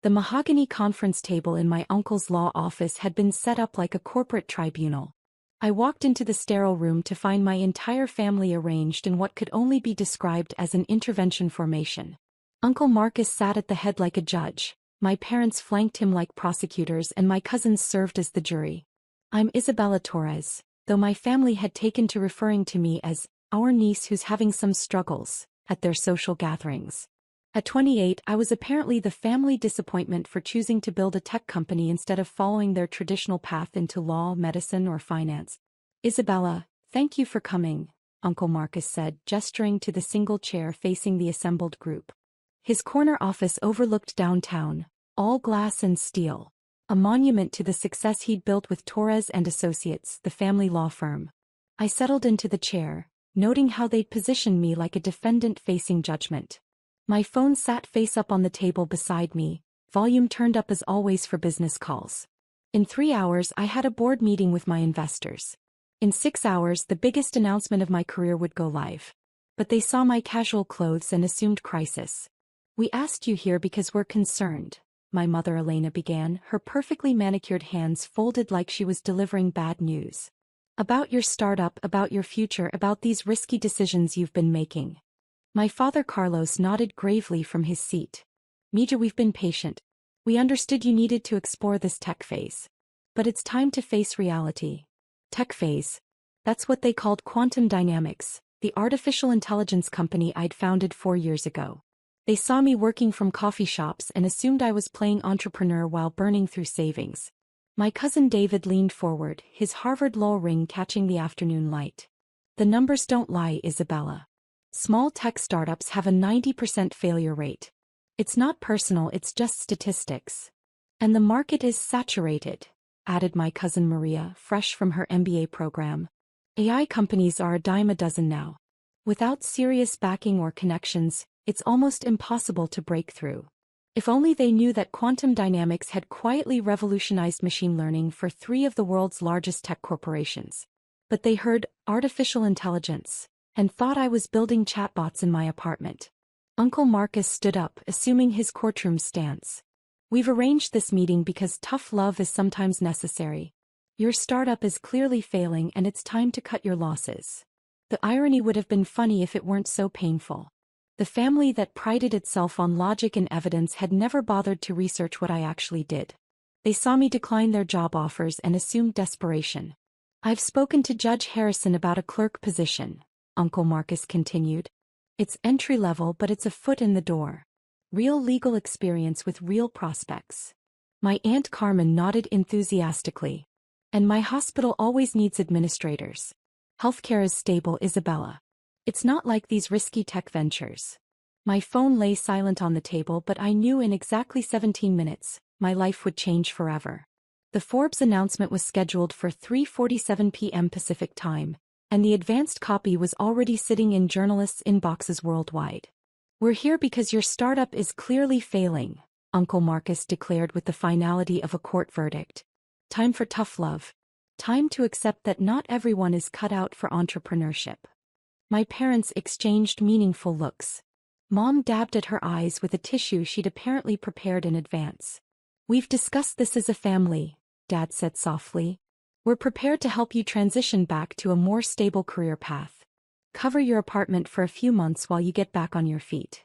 The mahogany conference table in my uncle's law office had been set up like a corporate tribunal. I walked into the sterile room to find my entire family arranged in what could only be described as an intervention formation. Uncle Marcus sat at the head like a judge, my parents flanked him like prosecutors, and my cousins served as the jury. I'm Isabella Torres, though my family had taken to referring to me as our niece who's having some struggles at their social gatherings. At 28, I was apparently the family disappointment for choosing to build a tech company instead of following their traditional path into law, medicine, or finance. Isabella, thank you for coming, Uncle Marcus said, gesturing to the single chair facing the assembled group. His corner office overlooked downtown, all glass and steel, a monument to the success he'd built with Torres and Associates, the family law firm. I settled into the chair, noting how they'd positioned me like a defendant facing judgment. My phone sat face up on the table beside me, volume turned up as always for business calls. In 3 hours I had a board meeting with my investors. In 6 hours the biggest announcement of my career would go live. But they saw my casual clothes and assumed crisis. We asked you here because we're concerned, my mother Elena began, her perfectly manicured hands folded like she was delivering bad news. About your startup, about your future, about these risky decisions you've been making. My father Carlos nodded gravely from his seat. Mija, we've been patient. We understood you needed to explore this tech phase. But it's time to face reality. Tech phase. That's what they called Quantum Dynamics, the artificial intelligence company I'd founded 4 years ago. They saw me working from coffee shops and assumed I was playing entrepreneur while burning through savings. My cousin David leaned forward, his Harvard law ring catching the afternoon light. The numbers don't lie, Isabella. Small tech startups have a 90% failure rate. It's not personal, it's just statistics. And the market is saturated, added my cousin Maria, fresh from her MBA program. AI companies are a dime a dozen now. Without serious backing or connections, it's almost impossible to break through. If only they knew that quantum dynamics had quietly revolutionized machine learning for 3 of the world's largest tech corporations. But they heard artificial intelligence and thought I was building chatbots in my apartment. Uncle Marcus stood up, assuming his courtroom stance. We've arranged this meeting because tough love is sometimes necessary. Your startup is clearly failing and it's time to cut your losses. The irony would have been funny if it weren't so painful. The family that prided itself on logic and evidence had never bothered to research what I actually did. They saw me decline their job offers and assumed desperation. I've spoken to Judge Harrison about a clerk position, Uncle Marcus continued. It's entry-level, but it's a foot in the door. Real legal experience with real prospects. My Aunt Carmen nodded enthusiastically. And my hospital always needs administrators. Healthcare is stable, Isabella. It's not like these risky tech ventures. My phone lay silent on the table, but I knew in exactly 17 minutes, my life would change forever. The Forbes announcement was scheduled for 3:47 p.m. Pacific Time, and the advanced copy was already sitting in journalists' inboxes worldwide. We're here because your startup is clearly failing, Uncle Marcus declared with the finality of a court verdict. Time for tough love. Time to accept that not everyone is cut out for entrepreneurship. My parents exchanged meaningful looks. Mom dabbed at her eyes with a tissue she'd apparently prepared in advance. We've discussed this as a family, Dad said softly. We're prepared to help you transition back to a more stable career path. Cover your apartment for a few months while you get back on your feet.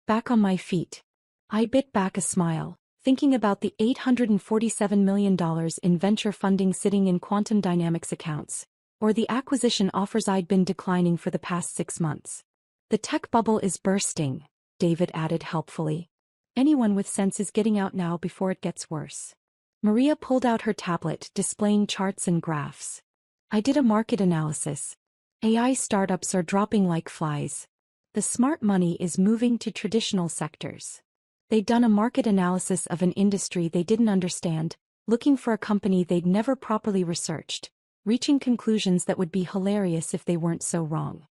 Back on my feet. I bit back a smile, thinking about the $847 million in venture funding sitting in Quantum Dynamics accounts, or the acquisition offers I'd been declining for the past 6 months. The tech bubble is bursting, David added helpfully. Anyone with sense is getting out now before it gets worse. Maria pulled out her tablet, displaying charts and graphs. I did a market analysis. AI startups are dropping like flies. The smart money is moving to traditional sectors. They'd done a market analysis of an industry they didn't understand, looking for a company they'd never properly researched, reaching conclusions that would be hilarious if they weren't so wrong.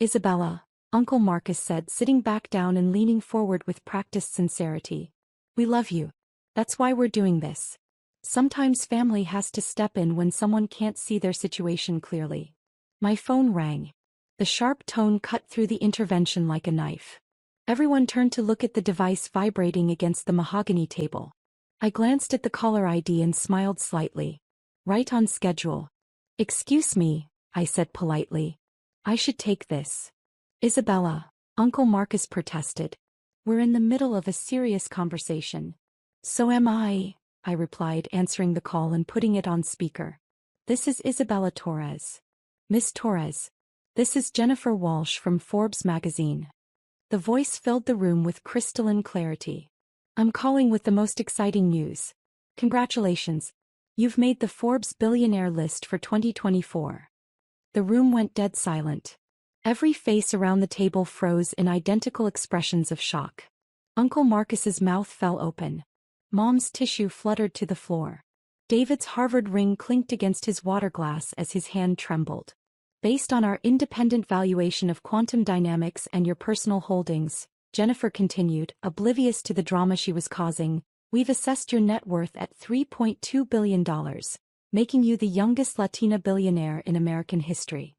Isabella, Uncle Marcus said, sitting back down and leaning forward with practiced sincerity. We love you. That's why we're doing this. Sometimes family has to step in when someone can't see their situation clearly. My phone rang. The sharp tone cut through the intervention like a knife. Everyone turned to look at the device vibrating against the mahogany table. I glanced at the caller ID and smiled slightly. Right on schedule. Excuse me, I said politely. I should take this. Isabella, Uncle Marcus protested. We're in the middle of a serious conversation. So am I replied, answering the call and putting it on speaker. This is Isabella Torres. Miss Torres. This is Jennifer Walsh from Forbes magazine. The voice filled the room with crystalline clarity. I'm calling with the most exciting news. Congratulations. You've made the Forbes billionaire list for 2024. The room went dead silent. Every face around the table froze in identical expressions of shock. Uncle Marcus's mouth fell open. Mom's tissue fluttered to the floor. David's Harvard ring clinked against his water glass as his hand trembled. Based on our independent valuation of quantum dynamics and your personal holdings, Jennifer continued, oblivious to the drama she was causing, we've assessed your net worth at $3.2 billion, making you the youngest Latina billionaire in American history.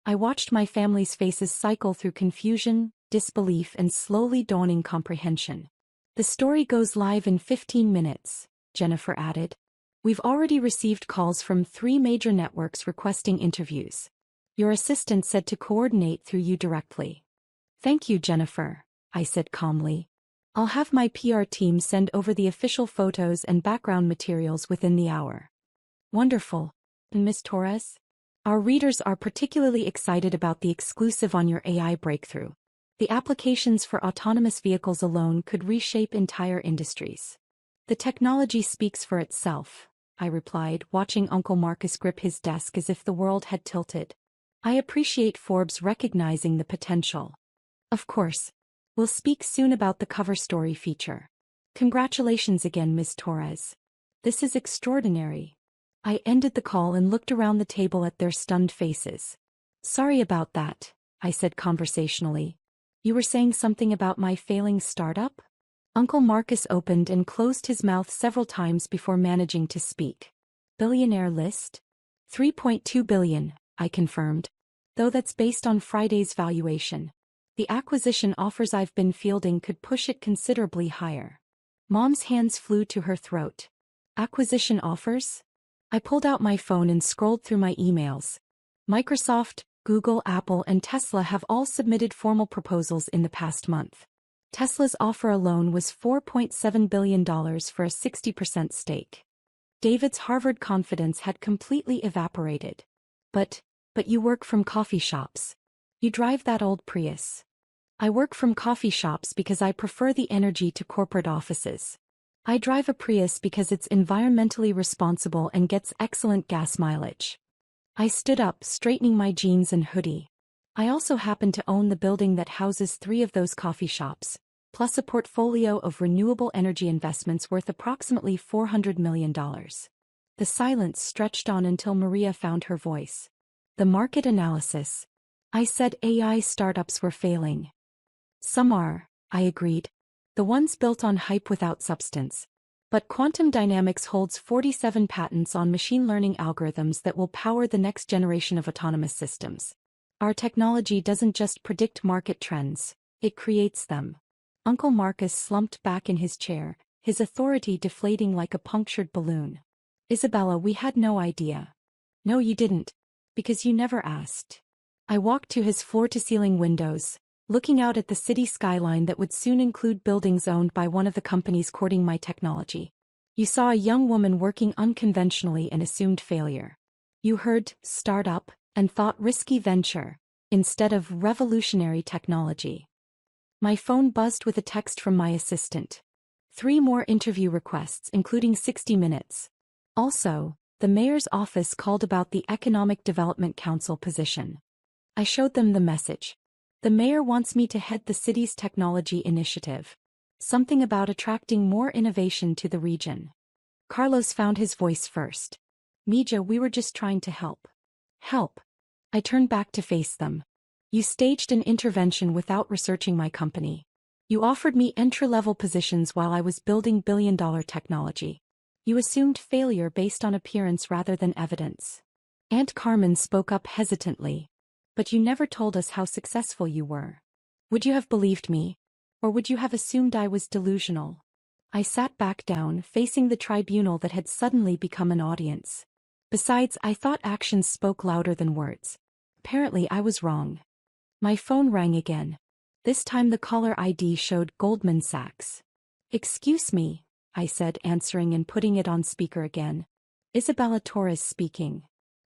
I watched my family's faces cycle through confusion, disbelief, and slowly dawning comprehension. The story goes live in 15 minutes, Jennifer added. We've already received calls from 3 major networks requesting interviews. Your assistant said to coordinate through you directly. Thank you, Jennifer, I said calmly. I'll have my PR team send over the official photos and background materials within the hour. Wonderful. Miss Torres? Our readers are particularly excited about the exclusive on your AI breakthrough. The applications for autonomous vehicles alone could reshape entire industries. The technology speaks for itself, I replied, watching Uncle Marcus grip his desk as if the world had tilted. I appreciate Forbes recognizing the potential. Of course. We'll speak soon about the cover story feature. Congratulations again, Ms. Torres. This is extraordinary. I ended the call and looked around the table at their stunned faces. Sorry about that, I said conversationally. You were saying something about my failing startup? Uncle Marcus opened and closed his mouth several times before managing to speak. Billionaire list? 3.2 billion, I confirmed. Though that's based on Friday's valuation. The acquisition offers I've been fielding could push it considerably higher. Mom's hands flew to her throat. Acquisition offers? I pulled out my phone and scrolled through my emails. Microsoft, Google, Apple, and Tesla have all submitted formal proposals in the past month. Tesla's offer alone was $4.7 billion for a 60% stake. David's Harvard confidence had completely evaporated. But you work from coffee shops. You drive that old Prius. I work from coffee shops because I prefer the energy to corporate offices. I drive a Prius because it's environmentally responsible and gets excellent gas mileage. I stood up, straightening my jeans and hoodie. I also happen to own the building that houses 3 of those coffee shops, plus a portfolio of renewable energy investments worth approximately $400 million. The silence stretched on until Maria found her voice. The market analysis. I said AI startups were failing. Some are, I agreed. The ones built on hype without substance. But quantum dynamics holds 47 patents on machine learning algorithms that will power the next generation of autonomous systems. Our technology doesn't just predict market trends, it creates them. Uncle Marcus slumped back in his chair, his authority deflating like a punctured balloon. Isabella, we had no idea. No, you didn't. Because you never asked. I walked to his floor-to-ceiling windows, looking out at the city skyline that would soon include buildings owned by one of the companies courting my technology. You saw a young woman working unconventionally and assumed failure. You heard startup and thought risky venture, instead of revolutionary technology. My phone buzzed with a text from my assistant. 3 more interview requests, including 60 minutes. Also, the mayor's office called about the Economic Development Council position. I showed them the message. The mayor wants me to head the city's technology initiative. Something about attracting more innovation to the region. Carlos found his voice first. Mija, we were just trying to help. Help. I turned back to face them. You staged an intervention without researching my company. You offered me entry-level positions while I was building billion-dollar technology. You assumed failure based on appearance rather than evidence. Aunt Carmen spoke up hesitantly. But you never told us how successful you were. Would you have believed me? Or would you have assumed I was delusional? I sat back down, facing the tribunal that had suddenly become an audience. Besides, I thought actions spoke louder than words. Apparently I was wrong. My phone rang again. This time the caller ID showed Goldman Sachs. "Excuse me," I said, answering and putting it on speaker again. "Isabella Torres speaking."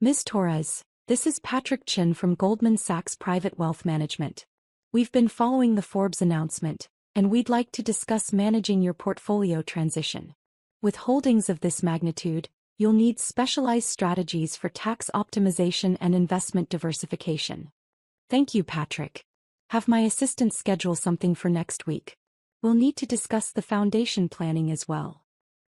"Ms. Torres, this is Patrick Chin from Goldman Sachs Private Wealth Management. We've been following the Forbes announcement, and we'd like to discuss managing your portfolio transition. With holdings of this magnitude, you'll need specialized strategies for tax optimization and investment diversification." "Thank you, Patrick. Have my assistant schedule something for next week. We'll need to discuss the foundation planning as well."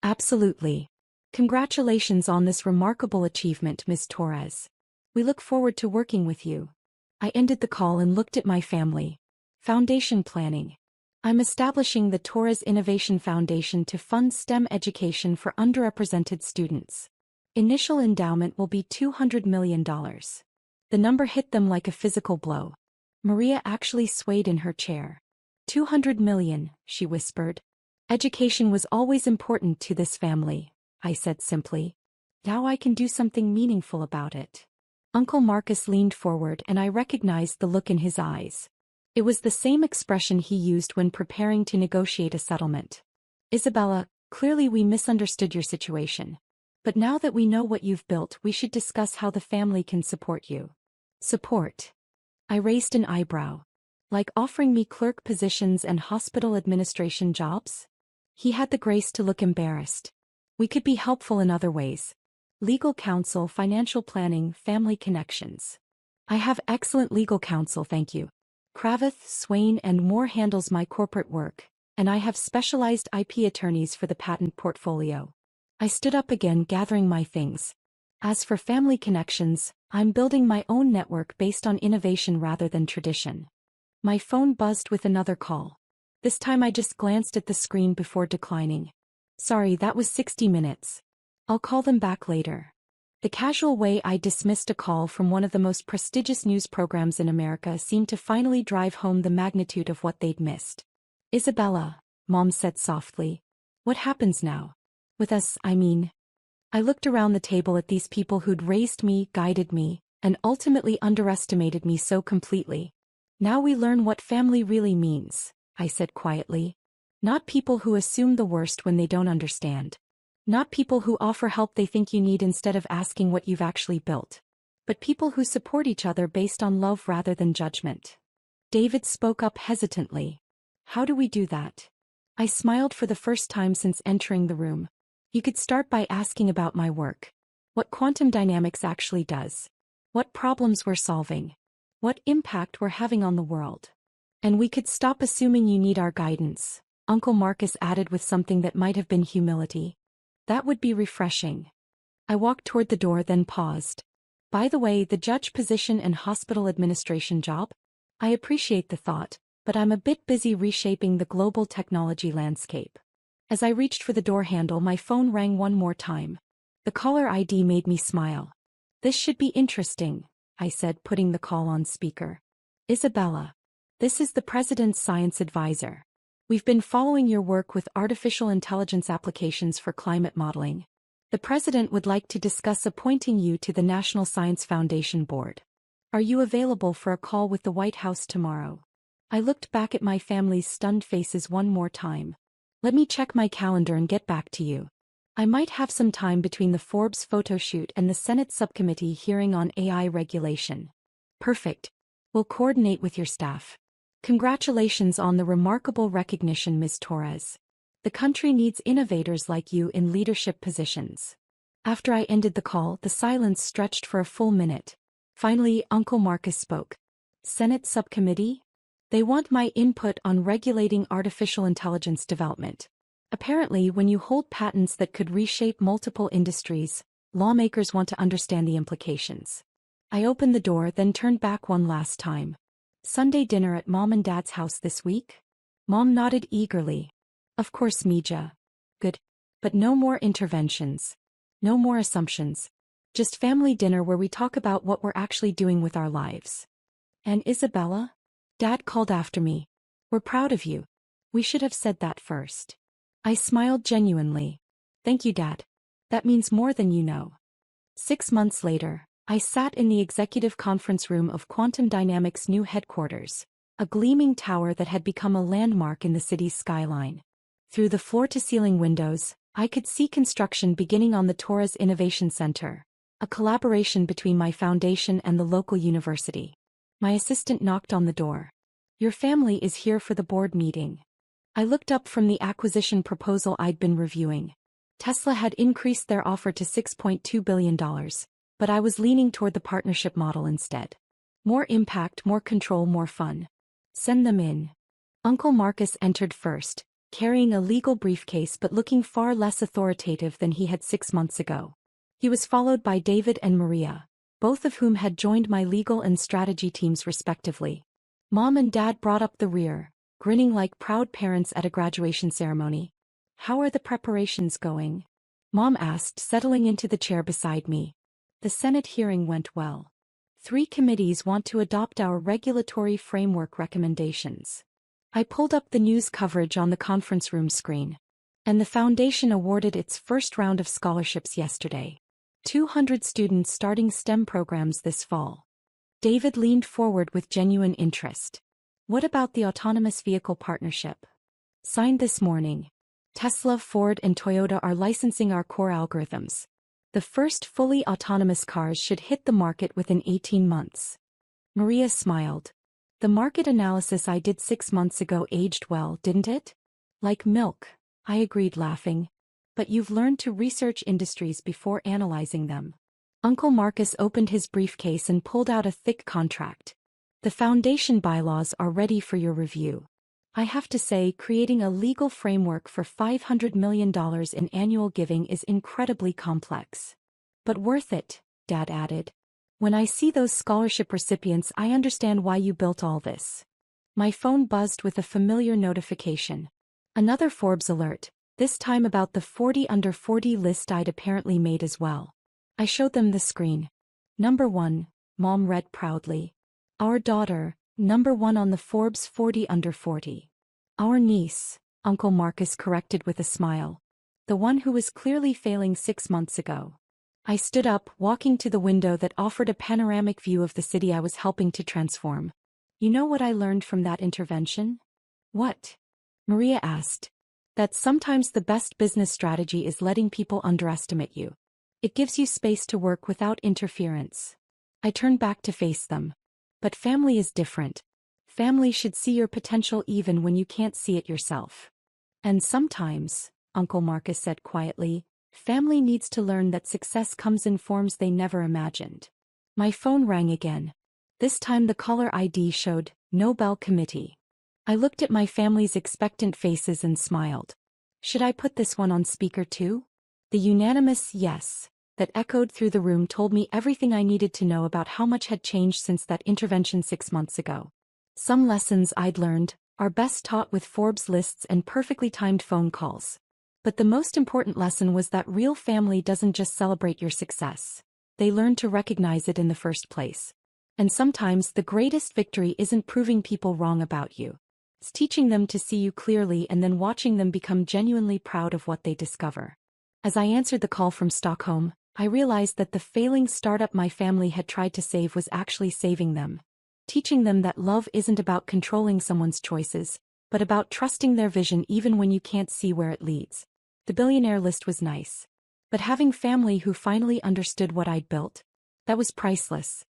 "Absolutely. Congratulations on this remarkable achievement, Ms. Torres. We look forward to working with you." I ended the call and looked at my family. "Foundation planning. I'm establishing the Torres Innovation Foundation to fund STEM education for underrepresented students. Initial endowment will be $200 million. The number hit them like a physical blow. Maria actually swayed in her chair. $200 million, she whispered. "Education was always important to this family," I said simply. "Now I can do something meaningful about it." Uncle Marcus leaned forward and I recognized the look in his eyes. It was the same expression he used when preparing to negotiate a settlement. "Isabella, clearly we misunderstood your situation. But now that we know what you've built, we should discuss how the family can support you." "Support?" I raised an eyebrow. "Like offering me clerk positions and hospital administration jobs?" He had the grace to look embarrassed. "We could be helpful in other ways. Legal counsel, financial planning, family connections." "I have excellent legal counsel, thank you. Cravath, Swain and Moore handles my corporate work, and I have specialized IP attorneys for the patent portfolio." I stood up again, gathering my things. "As for family connections, I'm building my own network based on innovation rather than tradition." My phone buzzed with another call. This time I just glanced at the screen before declining. "Sorry, that was 60 minutes. I'll call them back later." The casual way I dismissed a call from one of the most prestigious news programs in America seemed to finally drive home the magnitude of what they'd missed. "Isabella," Mom said softly, "what happens now? With us, I mean." I looked around the table at these people who'd raised me, guided me, and ultimately underestimated me so completely. "Now we learn what family really means," I said quietly. "Not people who assume the worst when they don't understand. Not people who offer help they think you need instead of asking what you've actually built. But people who support each other based on love rather than judgment." David spoke up hesitantly. "How do we do that?" I smiled for the first time since entering the room. "You could start by asking about my work. What quantum dynamics actually does. What problems we're solving. What impact we're having on the world. And we could stop assuming you need our guidance," Uncle Marcus added with something that might have been humility. "That would be refreshing." I walked toward the door then paused. "By the way, the judge position and hospital administration job? I appreciate the thought, but I'm a bit busy reshaping the global technology landscape." As I reached for the door handle, my phone rang one more time. The caller ID made me smile. "This should be interesting," I said, putting the call on speaker. "Isabella. This is the President's Science Advisor. We've been following your work with artificial intelligence applications for climate modeling. The President would like to discuss appointing you to the National Science Foundation Board. Are you available for a call with the White House tomorrow?" I looked back at my family's stunned faces one more time. "Let me check my calendar and get back to you. I might have some time between the Forbes photoshoot and the Senate subcommittee hearing on AI regulation." "Perfect. We'll coordinate with your staff. Congratulations on the remarkable recognition, Ms. Torres. The country needs innovators like you in leadership positions." After I ended the call, the silence stretched for a full minute. Finally, Uncle Marcus spoke. "Senate subcommittee? They want my input on regulating artificial intelligence development. Apparently, when you hold patents that could reshape multiple industries, lawmakers want to understand the implications." I opened the door then turned back one last time. "Sunday dinner at Mom and Dad's house this week?" Mom nodded eagerly. "Of course, Mija. Good. But no more interventions. No more assumptions. Just family dinner where we talk about what we're actually doing with our lives." "And Isabella?" Dad called after me. "We're proud of you. We should have said that first. I smiled genuinely. Thank you, Dad. That means more than you know. 6 months later, I sat in the executive conference room of Quantum Dynamics' new headquarters, a gleaming tower that had become a landmark in the city's skyline. Through the floor-to-ceiling windows, I could see construction beginning on the Torres Innovation Center, a collaboration between my foundation and the local university. My assistant knocked on the door. Your family is here for the board meeting. I looked up from the acquisition proposal I'd been reviewing. Tesla had increased their offer to $6.2 billion, but I was leaning toward the partnership model instead. More impact, more control, more fun. Send them in. Uncle Marcus entered first, carrying a legal briefcase but looking far less authoritative than he had 6 months ago. He was followed by David and Maria, both of whom had joined my legal and strategy teams respectively. Mom and Dad brought up the rear, grinning like proud parents at a graduation ceremony. How are the preparations going? Mom asked, settling into the chair beside me. The Senate hearing went well. 3 committees want to adopt our regulatory framework recommendations. I pulled up the news coverage on the conference room screen. And the foundation awarded its first round of scholarships yesterday. 200 students starting STEM programs this fall. David leaned forward with genuine interest. What about the autonomous vehicle partnership? Signed this morning. Tesla, Ford, and Toyota are licensing our core algorithms. The first fully autonomous cars should hit the market within 18 months. Maria smiled. The market analysis I did 6 months ago aged well, didn't it? Like milk, I agreed, laughing. But you've learned to research industries before analyzing them. Uncle Marcus opened his briefcase and pulled out a thick contract. The foundation bylaws are ready for your review. I have to say, creating a legal framework for $500 million in annual giving is incredibly complex. But worth it, Dad added. When I see those scholarship recipients, I understand why you built all this. My phone buzzed with a familiar notification. Another Forbes alert, this time about the 40 under 40 list I'd apparently made as well. I showed them the screen. Number 1, Mom read proudly. Our daughter, number 1 on the Forbes 40 under 40. Our niece, Uncle Marcus corrected with a smile. The one who was clearly failing 6 months ago. I stood up, walking to the window that offered a panoramic view of the city I was helping to transform. You know what I learned from that intervention? What? Maria asked. That sometimes the best business strategy is letting people underestimate you. It gives you space to work without interference. I turned back to face them. But family is different. Family should see your potential even when you can't see it yourself. And sometimes, Uncle Marcus said quietly, family needs to learn that success comes in forms they never imagined. My phone rang again. This time the caller ID showed, Nobel Committee. I looked at my family's expectant faces and smiled. Should I put this one on speaker too? The unanimous yes that echoed through the room told me everything I needed to know about how much had changed since that intervention 6 months ago. Some lessons I'd learned are best taught with Forbes lists and perfectly timed phone calls. But the most important lesson was that real family doesn't just celebrate your success. They learn to recognize it in the first place. And sometimes the greatest victory isn't proving people wrong about you. It's teaching them to see you clearly and then watching them become genuinely proud of what they discover. As I answered the call from Stockholm, I realized that the failing startup my family had tried to save was actually saving them. Teaching them that love isn't about controlling someone's choices, but about trusting their vision even when you can't see where it leads. The billionaire list was nice. But having family who finally understood what I'd built, that was priceless.